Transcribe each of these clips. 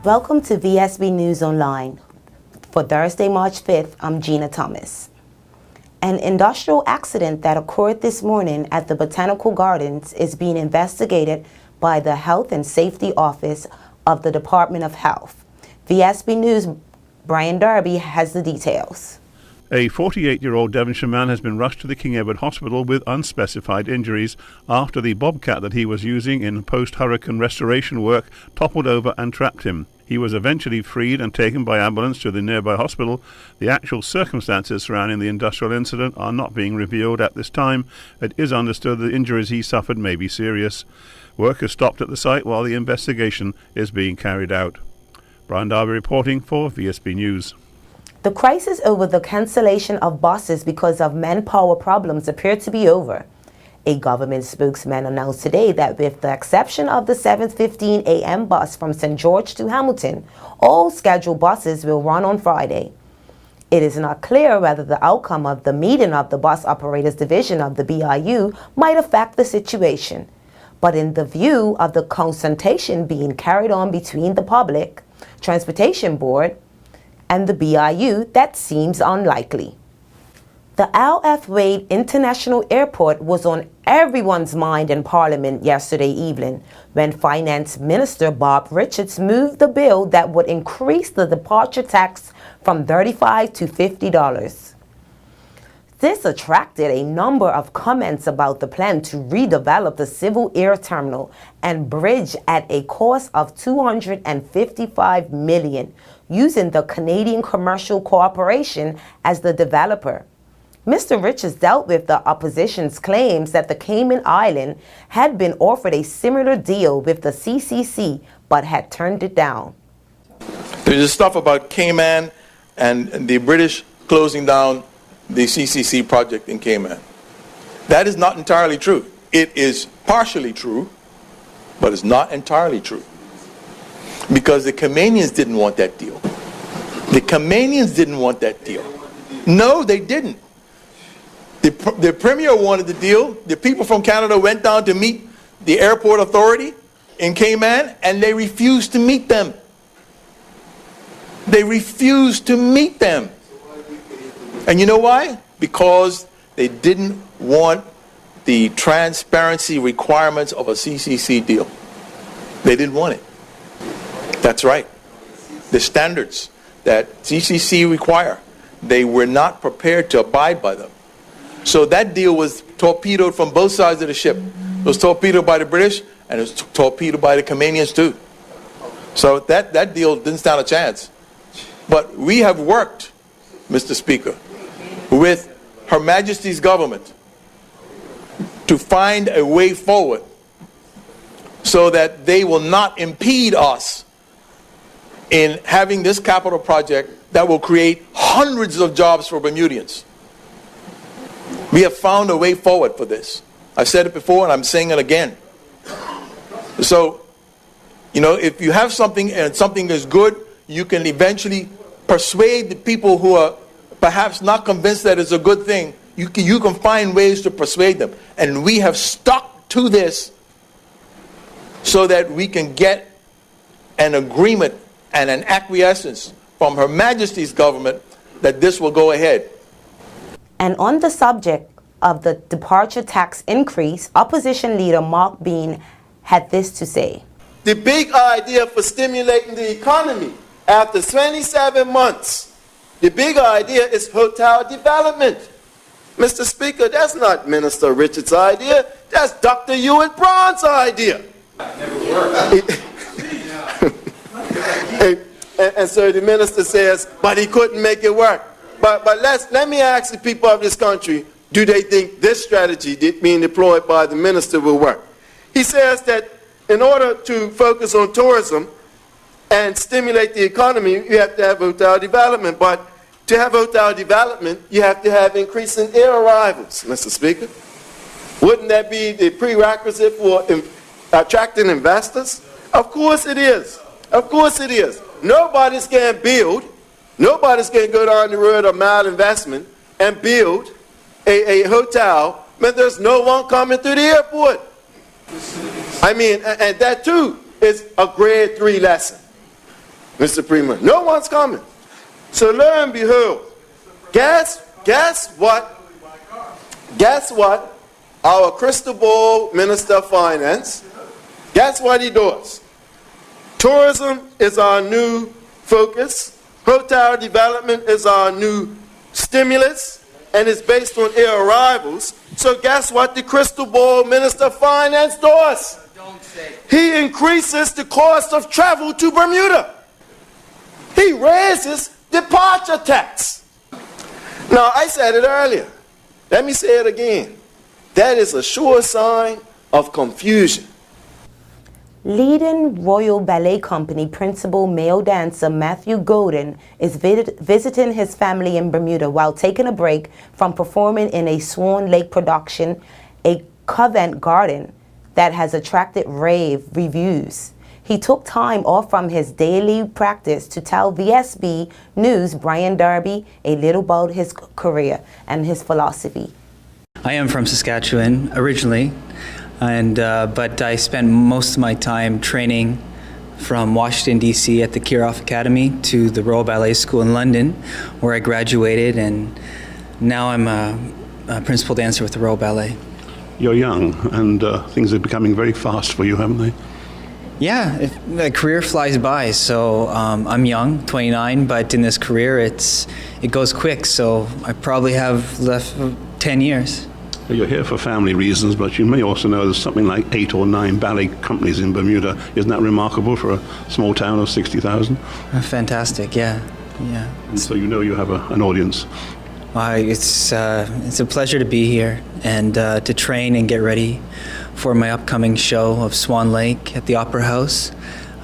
Welcome to Vsb News Online. For Thursday, March 5th, I'm Gina Thomas. An industrial accident that occurred this morning at the Botanical Gardens is being investigated by the Health and Safety Office of the Department of Health. Vsb News' Brian Darby has the details. A 48-year-old Devonshire man has been rushed to the King Edward Hospital with unspecified injuries after the bobcat that he was using in post-hurricane restoration work toppled over and trapped him. He was eventually freed and taken by ambulance to the nearby hospital. The actual circumstances surrounding the industrial incident are not being revealed at this time. It is understood the injuries he suffered may be serious. Work has stopped at the site while the investigation is being carried out. Brian Darby reporting for Vsb News. The crisis over the cancellation of buses because of manpower problems appeared to be over. A government spokesman announced today that with the exception of the 7:15 a.m. bus from St. George to Hamilton, all scheduled buses will run on Friday. It is not clear whether the outcome of the meeting of the Bus Operators Division of the BIU might affect the situation. But in the view of the consultation being carried on between the Public Transportation Board and the BIU, that seems unlikely. The Al F. Wade International Airport was on everyone's mind in Parliament yesterday evening when Finance Minister Bob Richards moved the bill that would increase the departure tax from $35 to $50. This attracted a number of comments about the plan to redevelop the civil air terminal and bridge at a cost of $255 million, using the Canadian Commercial Corporation as the developer. Mr. Richards dealt with the opposition's claims that the Cayman Island had been offered a similar deal with the CCC but had turned it down. There's this stuff about Cayman and the British closing down the CCC project in Cayman. That is not entirely true. It is partially true, but it's not entirely true. Because the Caymanians didn't want that deal. The Caymanians didn't want that deal. No, they didn't. The Premier wanted the deal. The people from Canada went down to meet the airport authority in Cayman, and they refused to meet them. They refused to meet them. And you know why? Because they didn't want the transparency requirements of a CCC deal. They didn't want it. That's right. The standards that CCC require, they were not prepared to abide by them. So that deal was torpedoed from both sides of the ship. It was torpedoed by the British, and it was torpedoed by the Caymanians too. So that deal didn't stand a chance. But we have worked, Mr. Speaker, with Her Majesty's government to find a way forward so that they will not impede us in having this capital project that will create hundreds of jobs for Bermudians. We have found a way forward for this. I've said it before and I'm saying it again. So, you know, if you have something and something is good, you can eventually persuade the people who are perhaps not convinced that it's a good thing. You can find ways to persuade them. And we have stuck to this so that we can get an agreement and an acquiescence from Her Majesty's government that this will go ahead. And on the subject of the departure tax increase, opposition leader Mark Bean had this to say. The big idea for stimulating the economy after 27 months, the big idea is hotel development. Mr. Speaker, that's not Minister Richards' idea. That's Dr. Ewan Brown's idea. Never worked. And so the minister says, but he couldn't make it work. But let me ask the people of this country, do they think this strategy being deployed by the minister will work? He says that in order to focus on tourism and stimulate the economy, you have to have hotel development. But to have hotel development, you have to have increasing air arrivals, Mr. Speaker. Wouldn't that be the prerequisite for attracting investors? Of course it is. Of course it is. Nobody's going to build. Nobody's going to go down the road of malinvestment and build a hotel when there's no one coming through the airport. I mean, and that too is a grade 3 lesson. Mr. Premier. No one's coming. So lo and behold, guess what? Guess what? Our crystal ball Minister of Finance, guess what he does? Tourism is our new focus. Hotel development is our new stimulus, and it's based on air arrivals. So guess what the crystal ball Minister of Finance does? He increases the cost of travel to Bermuda. He raises departure tax. Now, I said it earlier. Let me say it again. That is a sure sign of confusion. Leading Royal Ballet Company principal male dancer Matthew Golden is visiting his family in Bermuda while taking a break from performing in a Swan Lake production, a Covent Garden that has attracted rave reviews. He took time off from his daily practice to tell Vsb News Brian Darby a little about his career and his philosophy. I am from Saskatchewan originally, but I spent most of my time training from Washington, D.C. at the Kirov Academy to the Royal Ballet School in London, where I graduated, and now I'm a principal dancer with the Royal Ballet. You're young, and things are becoming very fast for you, haven't they? Yeah, the career flies by. So I'm young, 29, but in this career, it goes quick. So I probably have left 10 years. You're here for family reasons, but you may also know there's something like 8 or 9 ballet companies in Bermuda. Isn't that remarkable for a small town of 60,000? Fantastic, yeah. And so you know you have an audience. It's a pleasure to be here and to train and get ready for my upcoming show of Swan Lake at the Opera House.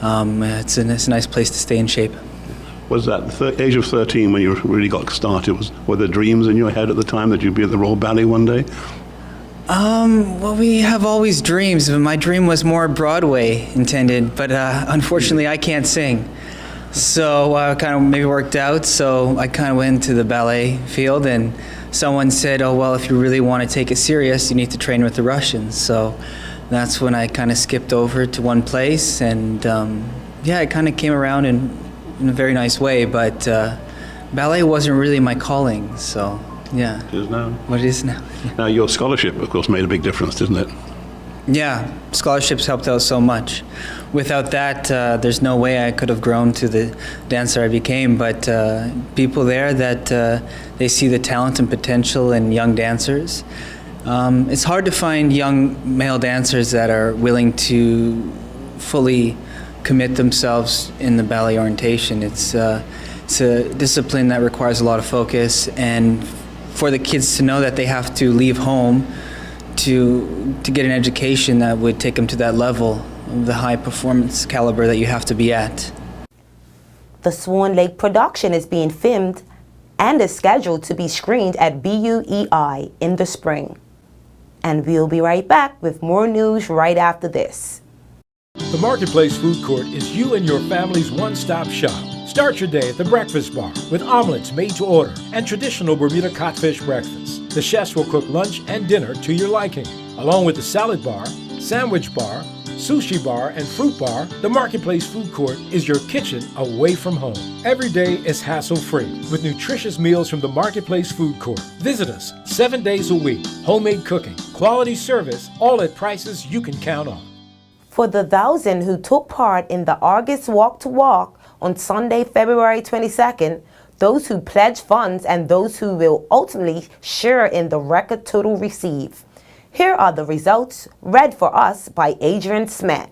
It's a nice place to stay in shape. Was that the age of 13 when you really got started? Were there dreams in your head at the time that you'd be at the Royal Ballet one day? Well, we have always dreams, but my dream was more Broadway intended, but unfortunately I can't sing. So kind of maybe worked out, so I kind of went into the ballet field, and someone said, oh, well, if you really want to take it serious, you need to train with the Russians. So that's when I kind of skipped over to one place, and it kind of came around in a very nice way, but ballet wasn't really my calling, so yeah. It is now. What it is now. Now, your scholarship, of course, made a big difference, didn't it? Yeah, scholarships helped out so much. Without that, there's no way I could have grown to the dancer I became, but people there that they see the talent and potential in young dancers. It's hard to find young male dancers that are willing to fully commit themselves in the ballet orientation. It's a discipline that requires a lot of focus, and for the kids to know that they have to leave home to get an education that would take them to that level of the high performance caliber that you have to be at. The Swan Lake production is being filmed and is scheduled to be screened at BUEI in the spring. And we'll be right back with more news right after this. The Marketplace Food Court is you and your family's one-stop shop. Start your day at the Breakfast Bar with omelets made to order and traditional Bermuda codfish breakfast. The chefs will cook lunch and dinner to your liking. Along with the salad bar, sandwich bar, sushi bar, and fruit bar, the Marketplace Food Court is your kitchen away from home. Every day is hassle-free with nutritious meals from the Marketplace Food Court. Visit us 7 days a week. Homemade cooking, quality service, all at prices you can count on. For the 1,000 who took part in the August Walk to Walk on Sunday, February 22nd, those who pledged funds and those who will ultimately share in the record total received. Here are the results, read for us by Adrian Smith.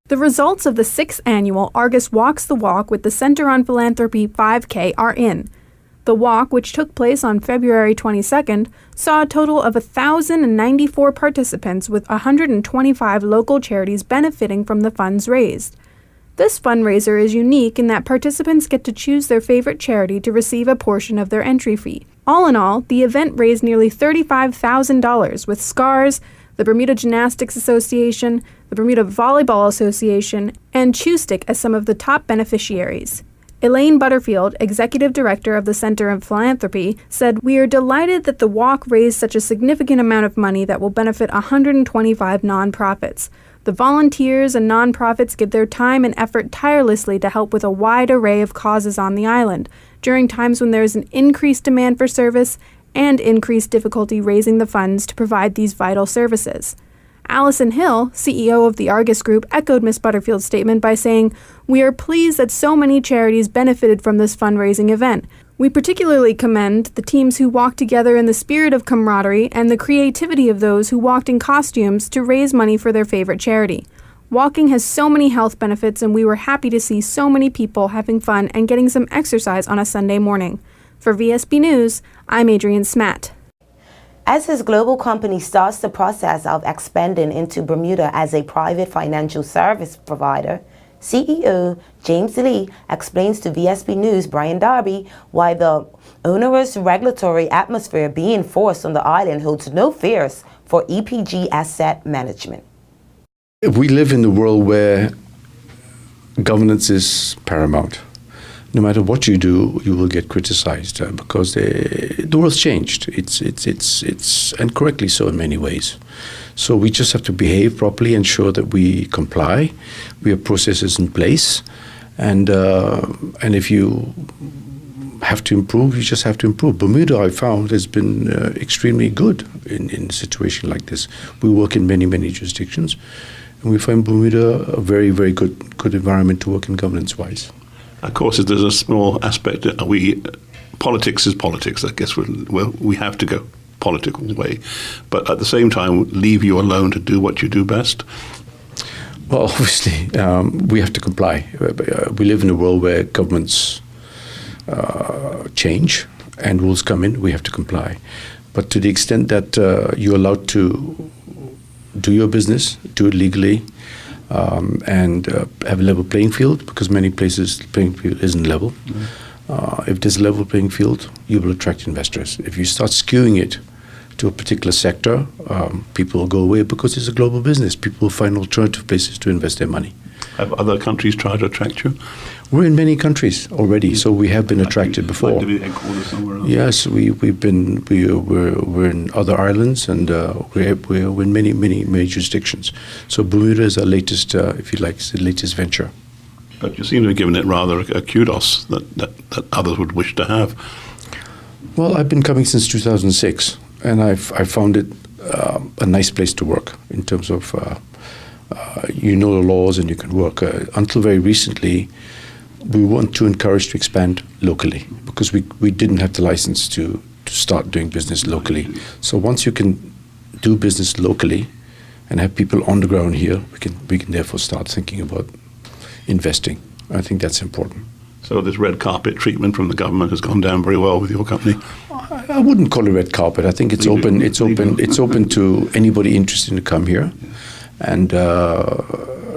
The results of the 6th annual August Walks the Walk with the Center on Philanthropy 5K are in. The walk, which took place on February 22nd, saw a total of 1,094 participants with 125 local charities benefiting from the funds raised. This fundraiser is unique in that participants get to choose their favorite charity to receive a portion of their entry fee. All in all, the event raised nearly $35,000 with SCARS, the Bermuda Gymnastics Association, the Bermuda Volleyball Association, and Chewstick as some of the top beneficiaries. Elaine Butterfield, Executive Director of the Center of Philanthropy, said, "We are delighted that the walk raised such a significant amount of money that will benefit 125 nonprofits. The volunteers and nonprofits give their time and effort tirelessly to help with a wide array of causes on the island during times when there is an increased demand for service and increased difficulty raising the funds to provide these vital services. Allison Hill, CEO of the Argus Group, echoed Ms. Butterfield's statement by saying, "We are pleased that so many charities benefited from this fundraising event. We particularly commend the teams who walked together in the spirit of camaraderie and the creativity of those who walked in costumes to raise money for their favorite charity. Walking has so many health benefits, and we were happy to see so many people having fun and getting some exercise on a Sunday morning." For VSB News, I'm Adrienne Smatt. As his global company starts the process of expanding into Bermuda as a private financial service provider, CEO James Lee explains to VSB News' Brian Darby why the onerous regulatory atmosphere being forced on the island holds no fears for EPG asset management. We live in a world where governance is paramount. No matter what you do, you will get criticized because the world's changed. It's and correctly so in many ways. So we just have to behave properly, ensure that we comply. We have processes in place, and if you have to improve, you just have to improve. Bermuda, I found, has been extremely good in a situation like this. We work in many jurisdictions, and we find Bermuda a very good environment to work in governance-wise. Of course, there's a small aspect that politics is politics. I guess we have to go political way, but at the same time, leave you alone to do what you do best. Well, obviously, we have to comply. We live in a world where governments change and rules come in. We have to comply. But to the extent that you're allowed to do your business, do it legally, and have a level playing field, because many places the playing field isn't level. If there's a level playing field, you will attract investors. If you start skewing it to a particular sector, people will go away because it's a global business. People will find alternative places to invest their money. Have other countries tried to attract you? We're in many countries already, so we have been attracted before. Like to be headquartered somewhere else? Yes, we're in other islands, and we're in many jurisdictions. So Bermuda is our latest, if you like, the latest venture. But you seem to have given it rather a kudos that others would wish to have. Well, I've been coming since 2006, and I found it a nice place to work in terms of you know the laws and you can work. Until very recently, we want to encourage to expand locally because we didn't have the license to start doing business locally. So once you can do business locally and have people on the ground here, we can therefore start thinking about investing. I think that's important. So this red carpet treatment from the government has gone down very well with your company. I wouldn't call it red carpet. I think it's open. It's open to anybody interested to come here. And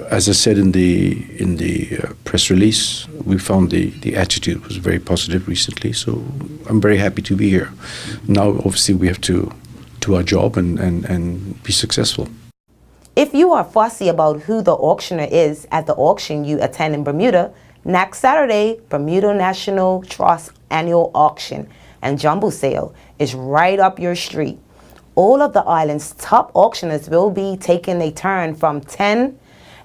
as I said in the press release, we found the attitude was very positive recently. So I'm very happy to be here. Now, obviously, we have to do our job and be successful. If you are fussy about who the auctioneer is at the auction you attend in Bermuda, next Saturday, Bermuda National Trust Annual Auction and Jumbo Sale is right up your street. All of the island's top auctioneers will be taking a turn from 10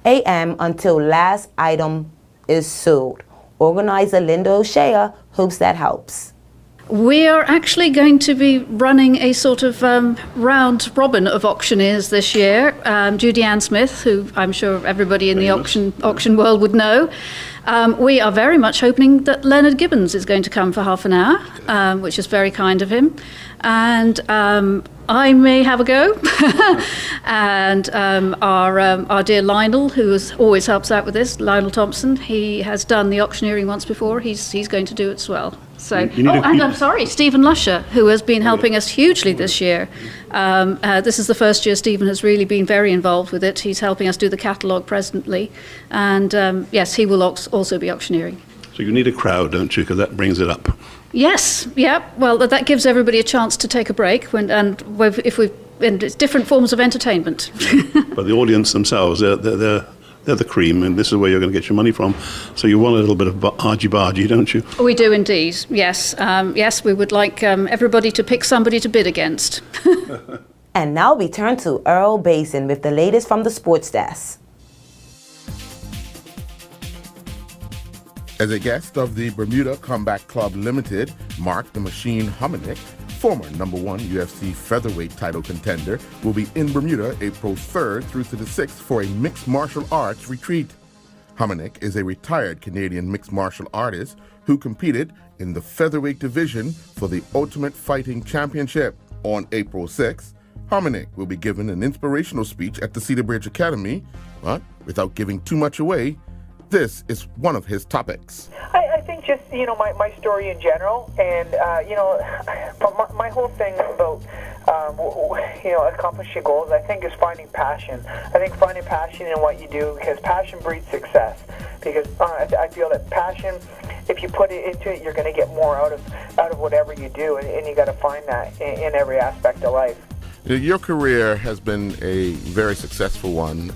a.m. until last item is sold. Organizer Linda O'Shea hopes that helps. We are actually going to be running a sort of round robin of auctioneers this year. Judy Ann Smith, who I'm sure everybody in the auction world would know. We are very much hoping that Leonard Gibbons is going to come for half an hour, which is very kind of him. And I may have a go. And our dear Lionel, who always helps out with this, Lionel Thompson, he has done the auctioneering once before. He's going to do it as well. So, I'm sorry, Stephen Lusher, who has been helping us hugely this year. This is the first year Stephen has really been very involved with it. He's helping us do the catalogue presently. And yes, he will also be auctioneering. So you need a crowd, don't you? Because that brings it up. Yes, yeah. Well, that gives everybody a chance to take a break, and it's different forms of entertainment. But the audience themselves, they're the cream, and this is where you're going to get your money from. So you want a little bit of argy-bargy, don't you? We do indeed, yes. Yes, we would like everybody to pick somebody to bid against. And now we turn to Earl Basin with the latest from the sports desk. As a guest of the Bermuda Combat Club Limited, Mark the Machine Hominick, former #1 UFC featherweight title contender, will be in Bermuda April 3rd through to the 6th for a mixed martial arts retreat. Hominick is a retired Canadian mixed martial artist who competed in the featherweight division for the Ultimate Fighting Championship. On April 6th, Hominick will be given an inspirational speech at the Cedar Bridge Academy, but without giving too much away, this is one of his topics. I think just, my story in general, and, my whole thing about, accomplishing goals, I think, is finding passion. I think finding passion in what you do, because passion breeds success. Because I feel that passion, if you put it into it, you're going to get more out of whatever you do, and you got to find that in every aspect of life. Your career has been a very successful one.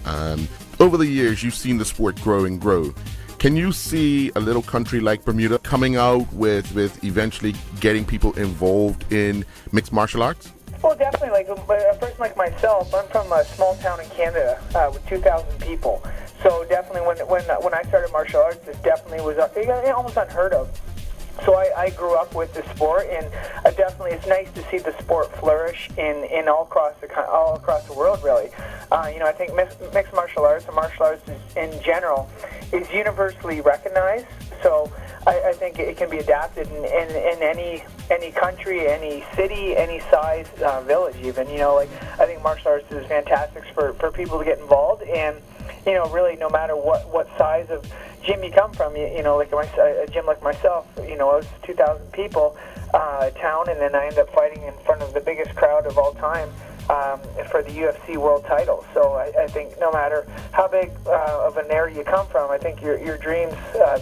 Over the years, you've seen the sport grow and grow. Can you see a little country like Bermuda coming out with eventually getting people involved in mixed martial arts? Well, definitely. Like a person like myself, I'm from a small town in Canada with 2,000 people. So definitely, when I started martial arts, this definitely was almost unheard of. So I grew up with the sport, and it's nice to see the sport flourish in all across the world. Really, I think mixed martial arts and martial arts in general is universally recognized. So I think it can be adapted in any country, any city, any size village. Even I think martial arts is fantastic for people to get involved, and really no matter what size of gym you come from, like a gym like myself, I was 2,000 people town, and then I ended up fighting in front of the biggest crowd of all time for the UFC world title. So I think no matter how big of an area you come from, I think your dreams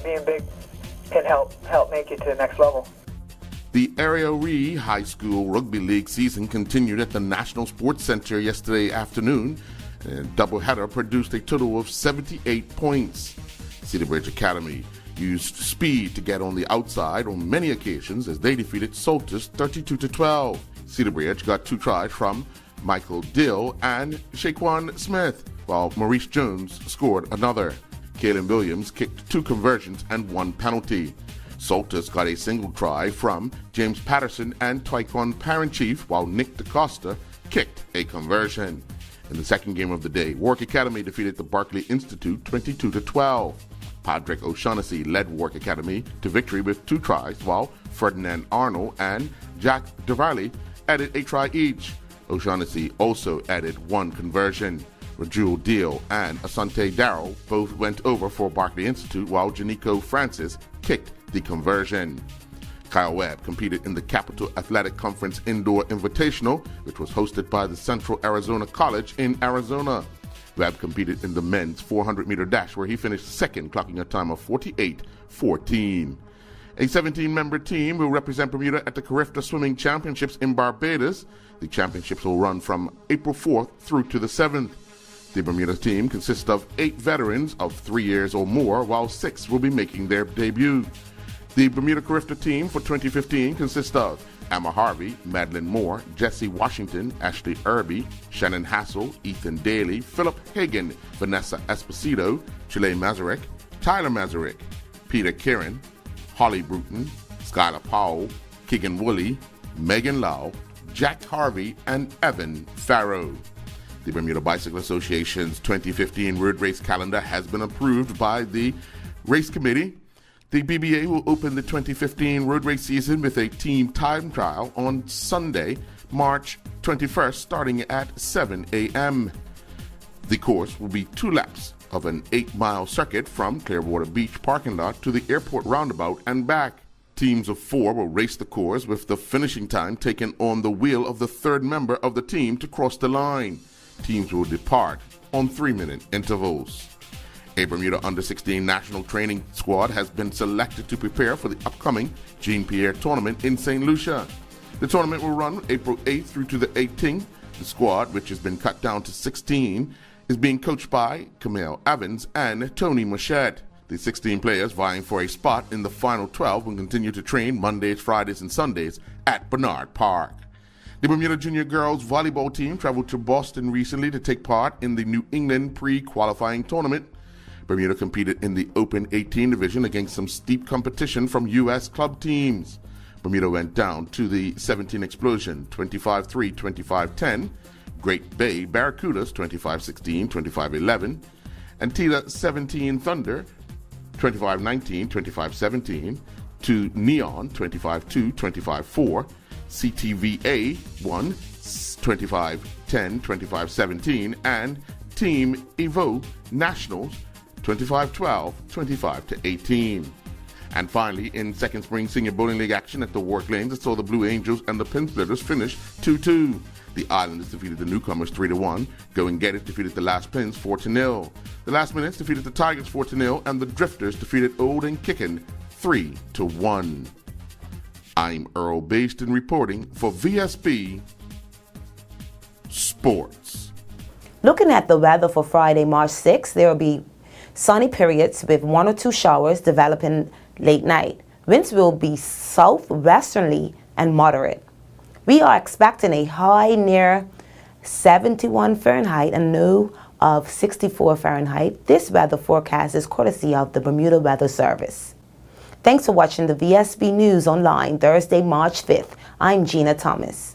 being big can help make it to the next level. The Area Ree High School Rugby League season continued at the National Sports Center yesterday afternoon. And doubleheader produced a total of 78 points. Cedar Bridge Academy used speed to get on the outside on many occasions as they defeated Saltus 32-12. Cedar Bridge got 2 tries from Michael Dill and Shaquan Smith, while Maurice Jones scored another. Kalen Williams kicked 2 conversions and 1 penalty. Saltus got a single try from James Patterson and Tyquan Parentchief, while Nick DaCosta kicked a conversion. In the second game of the day, Warwick Academy defeated the Barclay Institute 22-12. Patrick O'Shaughnessy led Warwick Academy to victory with 2 tries, while Ferdinand Arnold and Jack DeVarley added a try each. O'Shaughnessy also added 1 conversion. Rajul Deal and Asante Darrow both went over for Barclay Institute, while Janico Francis kicked the conversion. Kyle Webb competed in the Capital Athletic Conference Indoor Invitational, which was hosted by the Central Arizona College in Arizona. Webb competed in the men's 400-meter dash, where he finished second, clocking a time of 48:14. A 17-member team will represent Bermuda at the Carifta Swimming Championships in Barbados. The championships will run from April 4th through to the 7th. The Bermuda team consists of 8 veterans of 3 years or more, while 6 will be making their debut. The Bermuda Carifta team for 2015 consists of Emma Harvey, Madeline Moore, Jesse Washington, Ashley Irby, Shannon Hassel, Ethan Daly, Philip Hagan, Vanessa Esposito, Chile Mazurek, Tyler Mazurek, Peter Kieran, Holly Bruton, Skylar Powell, Keegan Woolley, Megan Lau, Jack Harvey, and Evan Farrow. The Bermuda Bicycle Association's 2015 road race calendar has been approved by the race committee. The BBA will open the 2015 road race season with a team time trial on Sunday, March 21st, starting at 7 a.m. The course will be 2 laps of an 8-mile circuit from Clearwater Beach parking lot to the airport roundabout and back. Teams of 4 will race the course, with the finishing time taken on the wheel of the 3rd member of the team to cross the line. Teams will depart on 3-minute intervals. A Bermuda Under-16 national training squad has been selected to prepare for the upcoming Jean-Pierre tournament in St. Lucia. The tournament will run April 8th through to the 18th. The squad, which has been cut down to 16, is being coached by Camille Evans and Tony Machette. The 16 players vying for a spot in the final 12 will continue to train Mondays, Fridays, and Sundays at Bernard Park. The Bermuda Junior Girls Volleyball team traveled to Boston recently to take part in the New England pre-qualifying tournament. Bermuda competed in the Open 18 division against some steep competition from U.S. club teams. Bermuda went down to the 17 Explosion 25-3, 25-10, Great Bay Barracudas 25-16, 25-11, Antilla 17 Thunder 25-19, 25-17, to Neon 25-2, 25-4, CTVA won 25-10, 25-17, and Team Evo Nationals 25-12, 25-18. And finally, in second spring senior bowling league action at the Work Lanes, it saw the Blue Angels and the Pin Splitters finish 2-2. The Islanders defeated the Newcomers 3-1. Go and Get It defeated the Last Pins 4-0. The Last Minutes defeated the Tigers 4-0, and the Drifters defeated Old and Kickin' 3-1. I'm Earl Baston reporting for VSB Sports. Looking at the weather for Friday, March 6th, there will be sunny periods with 1 or 2 showers developing late night. Winds will be southwesterly and moderate. We are expecting a high near 71 Fahrenheit and low of 64 Fahrenheit. This weather forecast is courtesy of the Bermuda Weather Service. Thanks for watching the VSB News Online Thursday, March 5th. I'm Gina Thomas.